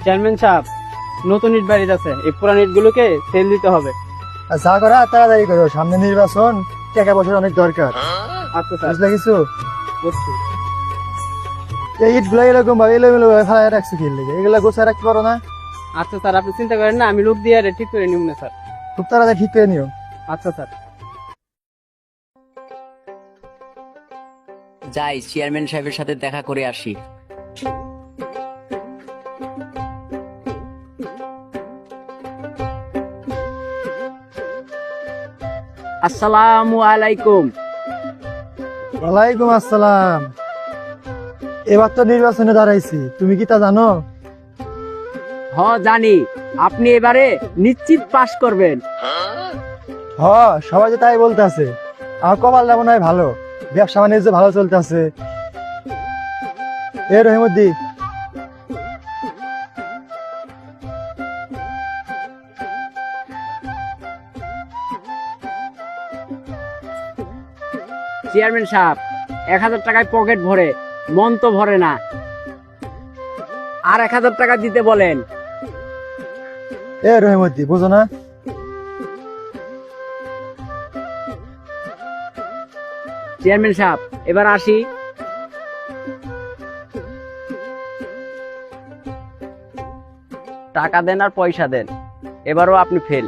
Chairman সাহেব, নতুন ইট বাড়িতে আছে, এই পুরান ইট গুলোকে সেল দিতে হবে। আর যা করা তাড়াতাড়ি করো, সামনে নির্বাচন, টাকা পয়সার অনেক দরকার। আচ্ছা স্যার, বুঝলে কিছু? বুঝছি। এই ইট গুলা এরকম ভাবে এলোমেলো ভাবে ফেলায় রাখছো কি লেগে? এগুলা গোছায় রাখতে পারো না? আচ্ছা স্যার, আপনি চিন্তা করেন না, আমি লোক দিয়ে এটা ঠিক করে নিব না স্যার। খুব তাড়াতাড়ি ঠিক করে নিও। আচ্ছা স্যার। যাই চেয়ারম্যান সাহেবের সাথে দেখা করে আসি। আসসালামু আলাইকুম। ওয়ালাইকুম আসসালাম। এবার তো নির্বাচনে দাঁড়াইছি, তুমি কি তা জানো? হ জানি, আপনি এবারে নিশ্চিত পাস করবেন। হ, সবাই তো তাই বলতেছে। আমার কপালটা মনে হয় ভালো, ব্যবসা বাণিজ্য ভালো চলতেছে। এ রহিমুদ্দি, চেয়ারম্যান সাহেব, 1000 টাকায় পকেট ভরে, মন তো ভরে না। আর 1000 টাকা দিতে বলেন। এ রহিমুদ্দি, বুঝো না? চেয়ারম্যান সাহেব, এবার আসি। টাকা দেন আর পয়সা দেন, এবারও আপনি ফেল।